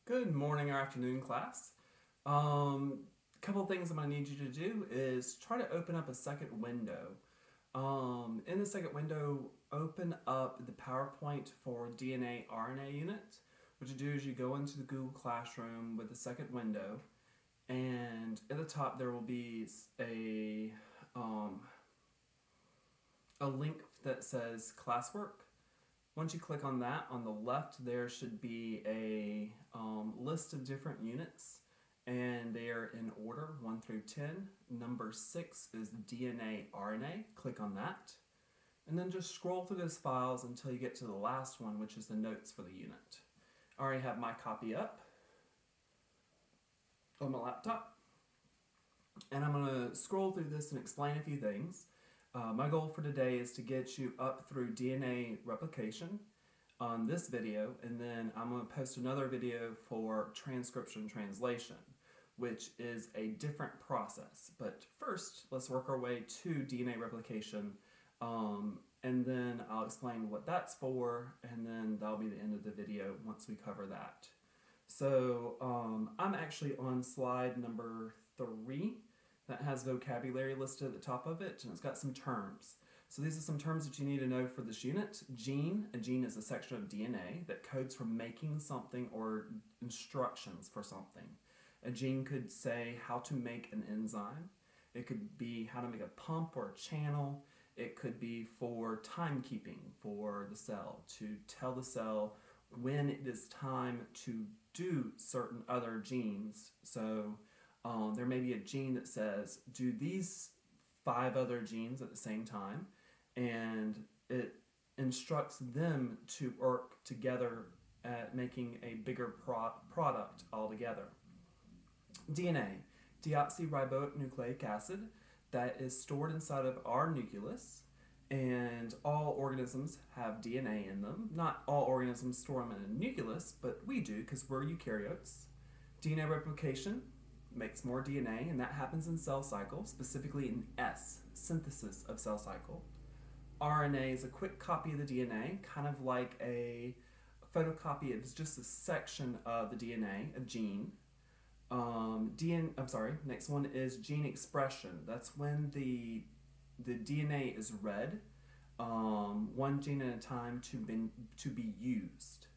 Good morning or afternoon, class. A couple things I'm going to need you to do is try to open up a second window. In the second window, open up the PowerPoint for DNA RNA unit. What you do is you go into the Google Classroom with the second window, and at the top there will be um, a link that says classwork. Once you click on that, on the left there should be a list of different units, and they are in order 1 through 10. Number 6 is DNA RNA. Click on that, and then just scroll through those files until you get to the last one, which is the notes for the unit. I already have my copy up on my laptop, and I'm going to scroll through this and explain a few things. My goal for today is to get you up through DNA replication on this video, and then I'm going to post another video for transcription translation, which is a different process. But first, let's work our way to DNA replication, and then I'll explain what that's for, and then that'll be the end of the video once we cover that. So I'm actually on slide number 3 that has vocabulary listed at the top of it, and it's got some terms. So these are some terms that you need to know for this unit. Gene. A gene is a section of DNA that codes for making something or instructions for something. A gene could say how to make an enzyme. It could be how to make a pump or a channel. It could be for timekeeping for the cell, to tell the cell when it is time to do certain other genes. So there may be a gene that says do these 5 other genes at the same time, and it instructs them to work together at making a bigger product altogether. DNA, deoxyribonucleic acid, that is stored inside of our nucleus, and all organisms have DNA in them. Not all organisms store them in a nucleus, but we do because we're eukaryotes. DNA replication makes more DNA, and that happens in cell cycle, specifically in S, synthesis of cell cycle. RNA is a quick copy of the DNA, kind of like a photocopy. It's just a section of the DNA, a gene. Next one is gene expression. That's when the DNA is read, one gene at a time to be used.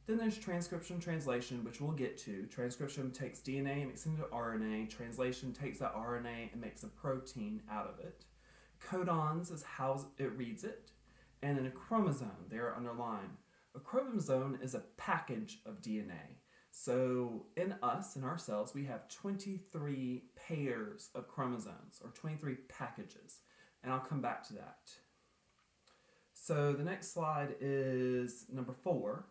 Then there's transcription translation, which we'll get to. Transcription takes DNA and makes it into RNA. Translation takes that RNA and makes a protein out of it. Codons is how it reads it. And then a chromosome, they are underlined. A chromosome is a package of DNA. So in us, in our cells, we have 23 pairs of chromosomes, or 23 packages. And I'll come back to that. So the next slide is number 4.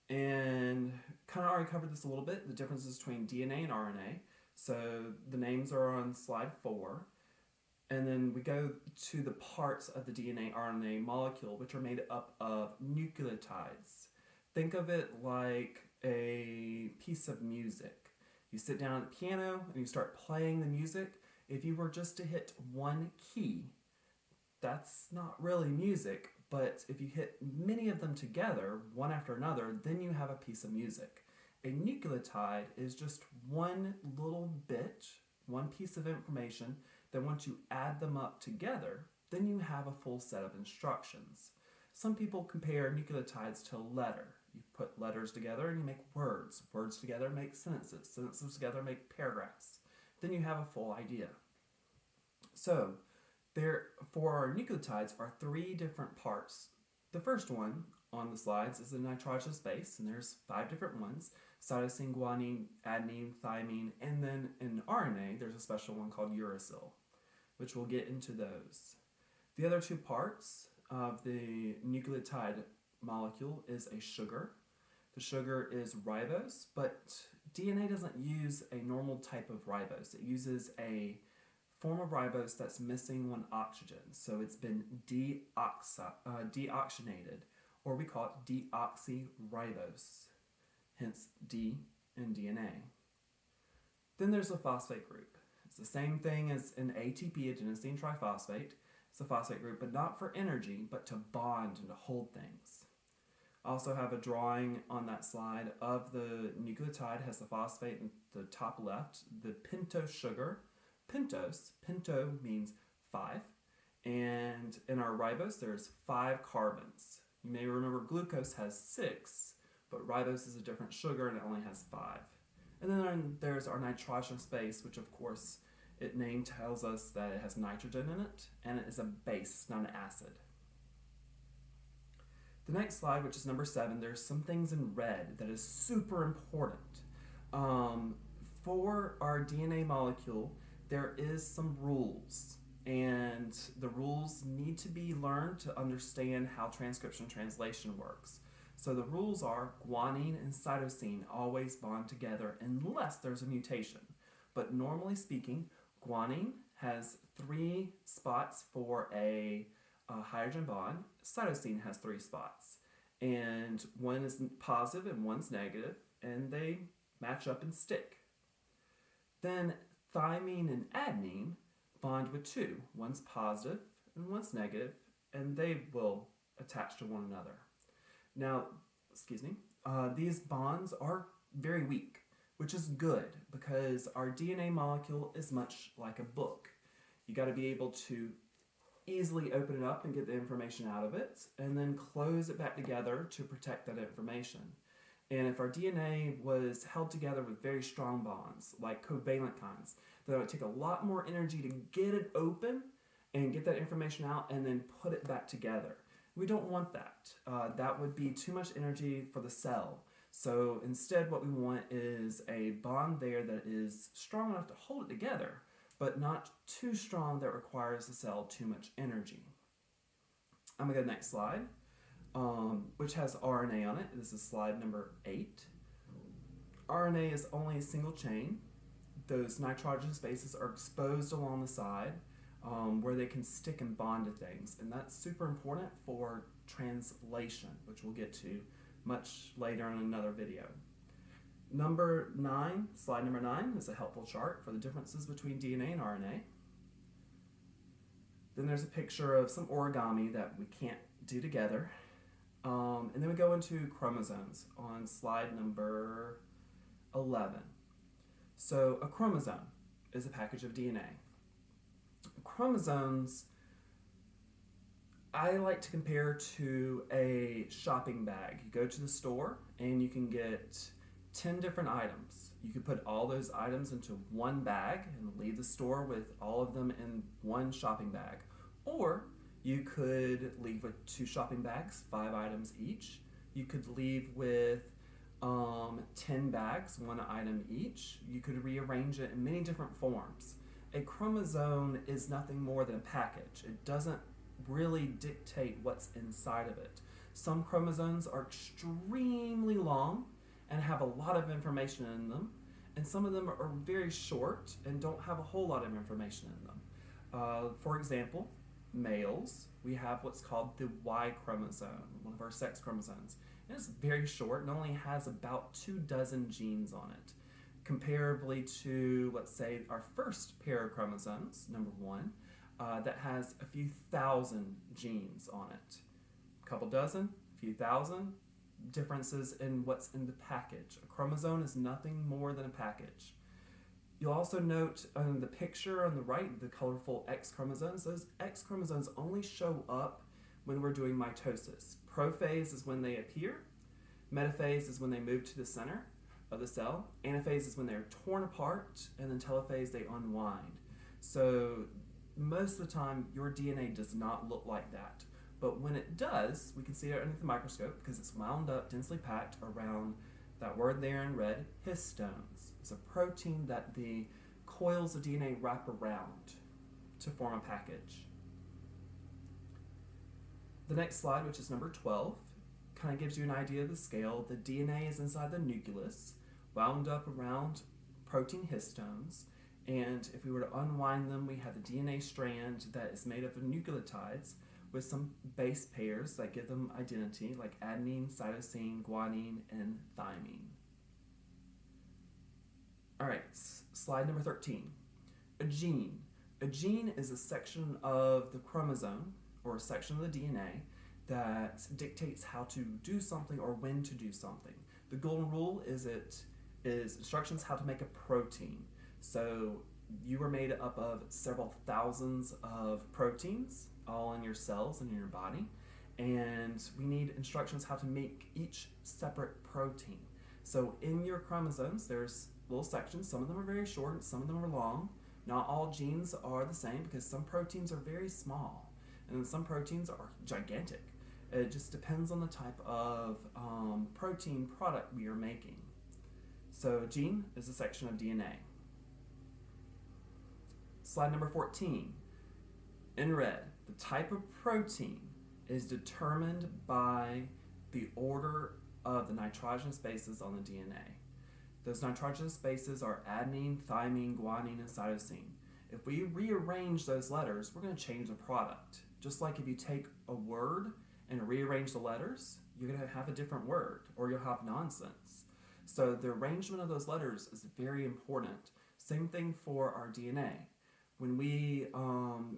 And kind of already covered this a little bit, the differences between DNA and RNA. So the names are on slide 4. And then we go to the parts of the DNA RNA molecule, which are made up of nucleotides. Think of it like a piece of music. You sit down at the piano and you start playing the music. If you were just to hit one key, that's not really music. But if you hit many of them together, one after another, then you have a piece of music. A nucleotide is just one little bit, one piece of information, that once you add them up together, then you have a full set of instructions. Some people compare nucleotides to a letter. You put letters together and you make words. Words together make sentences. Sentences together make paragraphs. Then you have a full idea. So, there, for our nucleotides, are 3 different parts. The first one on the slides is the nitrogenous base, and there's 5 different ones: cytosine, guanine, adenine, thymine, and then in RNA, there's a special one called uracil, which we'll get into those. The other 2 parts of the nucleotide molecule is a sugar. The sugar is ribose, but DNA doesn't use a normal type of ribose. It uses a form of ribose that's missing one oxygen, so it's been deoxygenated, or we call it deoxyribose, hence D in DNA. Then there's the phosphate group. It's the same thing as an ATP, adenosine triphosphate. It's a phosphate group, but not for energy, but to bond and to hold things. I also have a drawing on that slide of the nucleotide, has the phosphate in the top left, the pentose sugar. Pinto means 5. And in our ribose, there's 5 carbons. You may remember glucose has 6, but ribose is a different sugar and it only has 5. And then there's our nitrogenous base, which of course its name tells us that it has nitrogen in it, and it is a base, not an acid. The next slide, which is number 7, there's some things in red that is super important. For our DNA molecule, there is some rules, and the rules need to be learned to understand how transcription translation works. So the rules are guanine and cytosine always bond together unless there's a mutation. But normally speaking, guanine has 3 spots for a hydrogen bond. Cytosine has 3 spots. And one is positive and one's negative, and they match up and stick. Then thymine and adenine bond with 2. One's positive and one's negative, and they will attach to one another. Now, these bonds are very weak, which is good because our DNA molecule is much like a book. You got to be able to easily open it up and get the information out of it, and then close it back together to protect that information. And if our DNA was held together with very strong bonds, like covalent kinds, then it would take a lot more energy to get it open and get that information out and then put it back together. We don't want that. That would be too much energy for the cell. So instead what we want is a bond there that is strong enough to hold it together, but not too strong that requires the cell too much energy. I'm going to go to the next slide, which has RNA on it. This is slide number 8. RNA is only a single chain. Those nitrogenous bases are exposed along the side where they can stick and bond to things. And that's super important for translation, which we'll get to much later in another video. Slide number 9 is a helpful chart for the differences between DNA and RNA. Then there's a picture of some origami that we can't do together. And then we go into chromosomes on slide number 11. So a chromosome is a package of DNA. Chromosomes, I like to compare to a shopping bag. You go to the store and you can get 10 different items. You could put all those items into one bag and leave the store with all of them in one shopping bag. Or you could leave with 2 shopping bags, 5 items each. You could leave with 10 bags, 1 item each. You could rearrange it in many different forms. A chromosome is nothing more than a package. It doesn't really dictate what's inside of it. Some chromosomes are extremely long and have a lot of information in them, and some of them are very short and don't have a whole lot of information in them. For example, males, we have what's called the Y chromosome, one of our sex chromosomes. And it's very short and only has about 24 genes on it. Comparably to, let's say, our first pair of chromosomes, number 1, that has a few thousand genes on it. A couple dozen, a few thousand, differences in what's in the package. A chromosome is nothing more than a package. You'll also note on the picture on the right, the colorful X chromosomes. Those X chromosomes only show up when we're doing mitosis. Prophase is when they appear. Metaphase is when they move to the center of the cell. Anaphase is when they're torn apart, and then telophase, they unwind. So most of the time, your DNA does not look like that. But when it does, we can see it underneath the microscope because it's wound up, densely packed around that word there in red, histones. It's a protein that the coils of DNA wrap around to form a package. The next slide, which is number 12, kind of gives you an idea of the scale. The DNA is inside the nucleus, wound up around protein histones, and if we were to unwind them, we have the DNA strand that is made up of nucleotides with some base pairs that give them identity, like adenine, cytosine, guanine, and thymine. All right, slide number 13. A gene. A gene is a section of the chromosome, or a section of the DNA, that dictates how to do something or when to do something. The golden rule is instructions how to make a protein. So you are made up of several thousands of proteins all in your cells and in your body, and we need instructions how to make each separate protein. So in your chromosomes, there's little sections. Some of them are very short, some of them are long. Not all genes are the same because some proteins are very small and some proteins are gigantic. It just depends on the type of protein product we are making. So gene is a section of DNA. Slide number 14. In red, the type of protein is determined by the order of the nitrogenous bases on the DNA. Those nitrogenous bases are adenine, thymine, guanine, and cytosine. If we rearrange those letters, we're going to change the product. Just like if you take a word and rearrange the letters, you're going to have a different word, or you'll have nonsense. So the arrangement of those letters is very important. Same thing for our DNA. When we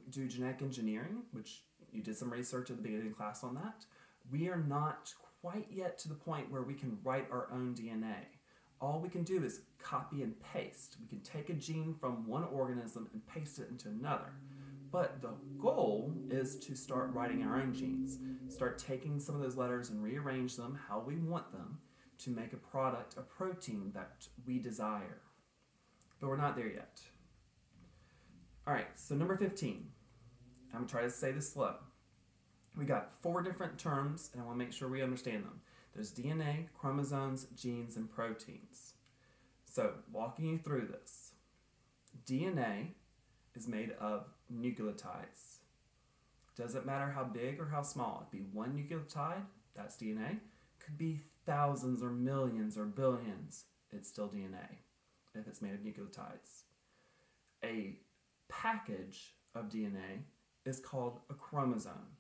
do genetic engineering, which you did some research at the beginning of class on that, we are not quite yet to the point where we can write our own DNA. All we can do is copy and paste. We can take a gene from one organism and paste it into another. But the goal is to start writing our own genes. Start taking some of those letters and rearrange them how we want them to make a product, a protein that we desire. But we're not there yet. All right, so number 15. I'm going to try to say this slow. We got 4 different terms, and I want to make sure we understand them. There's DNA, chromosomes, genes, and proteins. So, walking you through this. DNA is made of nucleotides. Doesn't matter how big or how small. It'd be one nucleotide, that's DNA. Could be thousands or millions or billions. It's still DNA if it's made of nucleotides. A package of DNA is called a chromosome.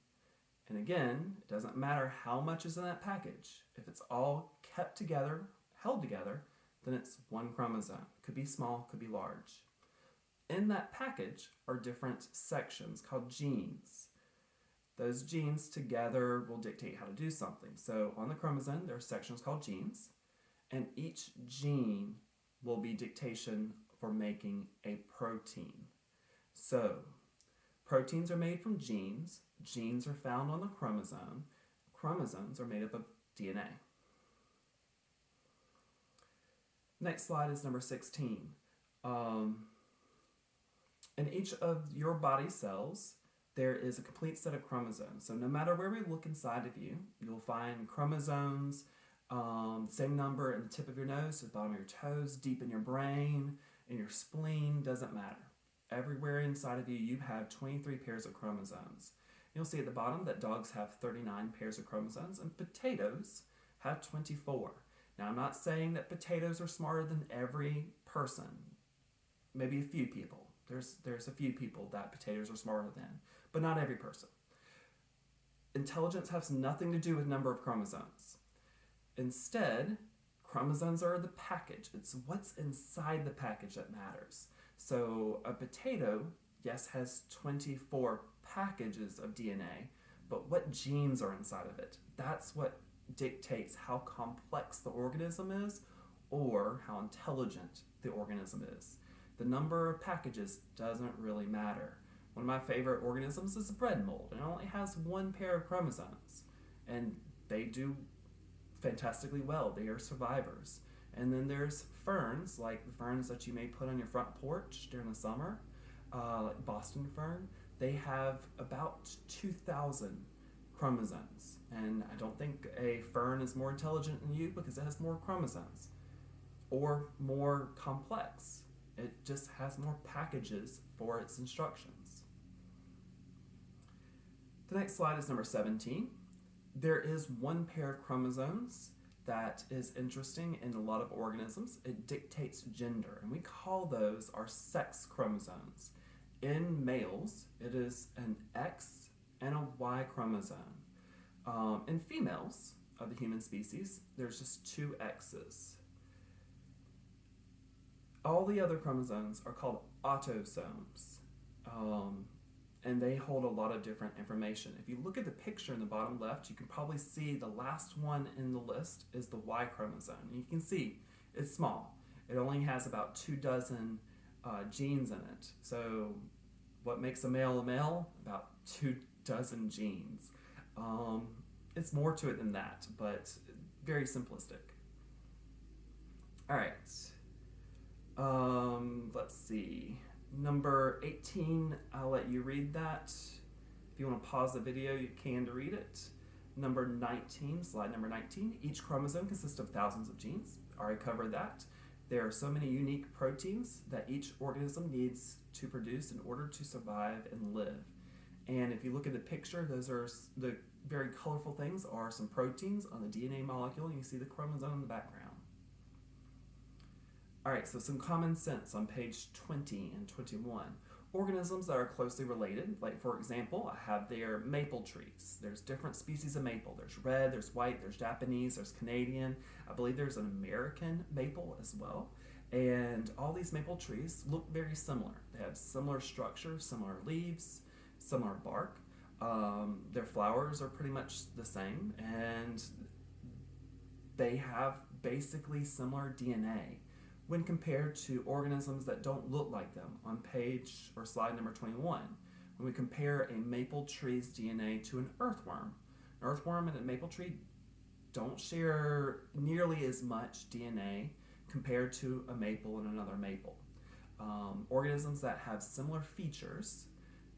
And again, it doesn't matter how much is in that package. If it's all kept together, held together, then it's one chromosome. Could be small, could be large. In that package are different sections called genes. Those genes together will dictate how to do something. So on the chromosome, there are sections called genes, and each gene will be dictation for making a protein. So proteins are made from genes. Genes are found on the chromosome. Chromosomes are made up of DNA. Next slide is number 16. In each of your body cells, there is a complete set of chromosomes. So no matter where we look inside of you, you'll find chromosomes, same number in the tip of your nose, to the bottom of your toes, deep in your brain, in your spleen, doesn't matter. Everywhere inside of you, you have 23 pairs of chromosomes. You'll see at the bottom that dogs have 39 pairs of chromosomes and potatoes have 24. Now, I'm not saying that potatoes are smarter than every person. Maybe a few people. There's a few people that potatoes are smarter than, but not every person. Intelligence has nothing to do with number of chromosomes. Instead, chromosomes are the package. It's what's inside the package that matters. So a potato, yes, has 24 packages of DNA, but what genes are inside of it? That's what dictates how complex the organism is or how intelligent the organism is. The number of packages doesn't really matter. One of my favorite organisms is a bread mold, and it only has 1 pair of chromosomes, and they do fantastically well. They are survivors. And then there's ferns, like the ferns that you may put on your front porch during the summer, like Boston fern. They have about 2,000 chromosomes. And I don't think a fern is more intelligent than you because it has more chromosomes or more complex. It just has more packages for its instructions. The next slide is number 17. There is 1 pair of chromosomes that is interesting in a lot of organisms. It dictates gender, and we call those our sex chromosomes. In males, it is an X and a Y chromosome. In females of the human species, there's just 2 X's. All the other chromosomes are called autosomes. and they hold a lot of different information. If you look at the picture in the bottom left, you can probably see the last one in the list is the Y chromosome. And you can see it's small. It only has about 24 genes in it. So what makes a male? About 24 genes. It's more to it than that, but very simplistic. All right. Let's see. Number 18, I'll let you read that. If you want to pause the video, you can to read it. Number 19, slide number 19. Each chromosome consists of thousands of genes. Already covered that. There are so many unique proteins that each organism needs to produce in order to survive and live. And if you look at the picture, those are the very colorful things are some proteins on the DNA molecule, and you see the chromosome in the background. All right, so some common sense on page 20 and 21. Organisms that are closely related, like for example, I have their maple trees. There's different species of maple. There's red, there's white, there's Japanese, there's Canadian. I believe there's an American maple as well. And all these maple trees look very similar. They have similar structure, similar leaves, similar bark. Their flowers are pretty much the same, and they have basically similar DNA when compared to organisms that don't look like them on page or slide number 21. When we compare a maple tree's DNA to an earthworm, an earthworm and a maple tree don't share nearly as much DNA compared to a maple and another maple. Organisms that have similar features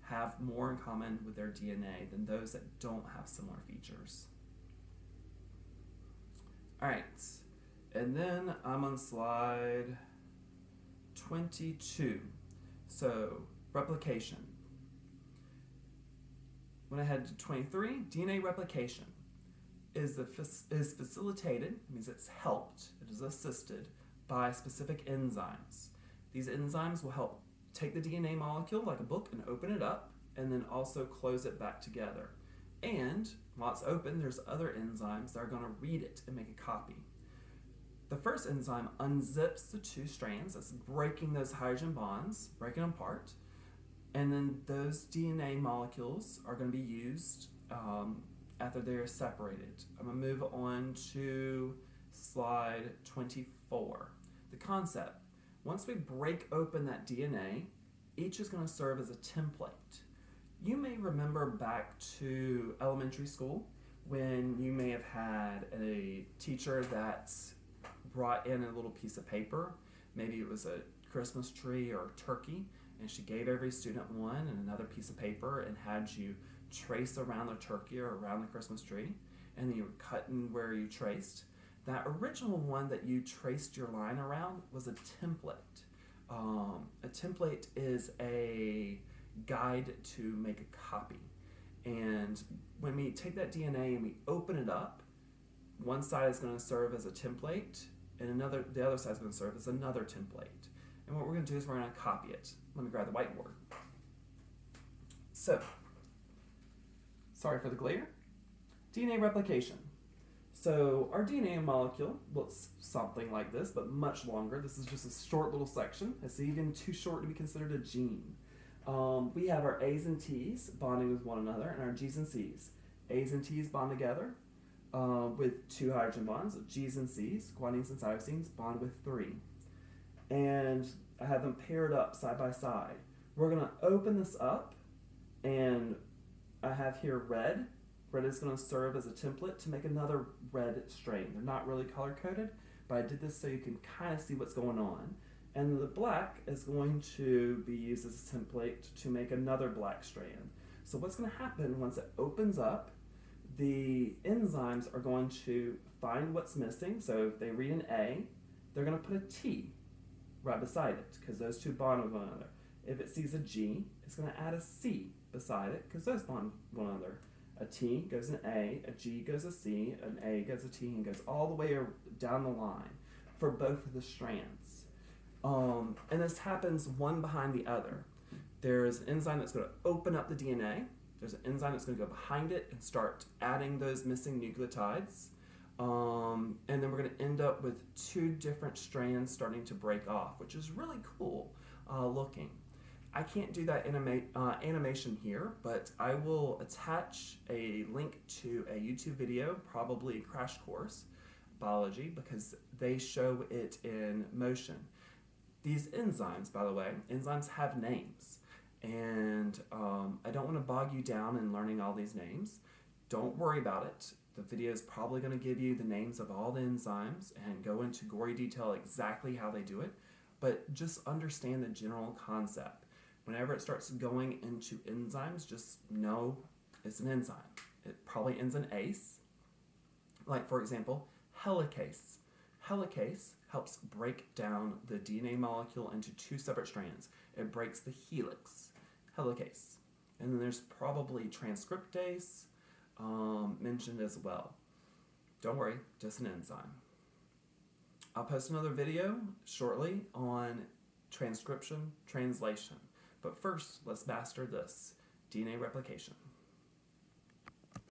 have more in common with their DNA than those that don't have similar features. All right. And then I'm on slide 22. So, replication. When I head to 23, DNA replication is facilitated, means it's helped, it is assisted by specific enzymes. These enzymes will help take the DNA molecule like a book and open it up, and then also close it back together. And while it's open, there's other enzymes that are going to read it and make a copy. The first enzyme unzips the two strands, that's breaking those hydrogen bonds, breaking them apart, and then those DNA molecules are going to be used after they're separated. I'm going to move on to slide 24. The concept. Once we break open that DNA, each is going to serve as a template. You may remember back to elementary school when you may have had a teacher that brought in a little piece of paper. Maybe it was a Christmas tree or a turkey, and she gave every student one and another piece of paper and had you trace around the turkey or around the Christmas tree, and then you were cutting where you traced. That original one that you traced your line around was a template. A template is a guide to make a copy. And when we take that DNA and we open it up, one side is going to serve as a template, and the other side is going to serve as another template. And what we're going to do is we're going to copy it. Let me grab the whiteboard. So, sorry for the glare. DNA replication. So our DNA molecule looks something like this, but much longer. This is just a short little section. It's even too short to be considered a gene. We have our A's and T's bonding with one another, and our G's and C's. A's and T's bond together with 2 hydrogen bonds. G's and C's, guanines and cytosines, bond with 3. And I have them paired up side by side. We're going to open this up, and I have here red. Red is going to serve as a template to make another red strain. They're not really color-coded, but I did this so you can kind of see what's going on. And the black is going to be used as a template to make another black strand. So what's going to happen once it opens up, the enzymes are going to find what's missing. So if they read an A, they're going to put a T right beside it because those two bond with one another. If it sees a G, it's going to add a C beside it because those bond with one another. A T goes an A, a G goes a C, an A goes a T, and goes all the way down the line for both of the strands. And this happens one behind the other. There's an enzyme that's going to open up the DNA. There's an enzyme that's going to go behind it and start adding those missing nucleotides. And then we're going to end up with 2 different strands starting to break off, which is really cool looking. I can't do that animation here, but I will attach a link to a YouTube video, probably a crash course, biology, because they show it in motion. These enzymes, by the way, enzymes have names. And I don't want to bog you down in learning all these names. Don't worry about it. The video is probably going to give you the names of all the enzymes and go into gory detail exactly how they do it. But just understand the general concept. Whenever it starts going into enzymes, just know it's an enzyme. It probably ends in ase. Like, for example, helicase. Helicase helps break down the DNA molecule into two separate strands. It breaks the helix. Helicase. And then there's probably transcriptase mentioned as well. Don't worry, just an enzyme. I'll post another video shortly on transcription translation. But first, let's master this, DNA replication.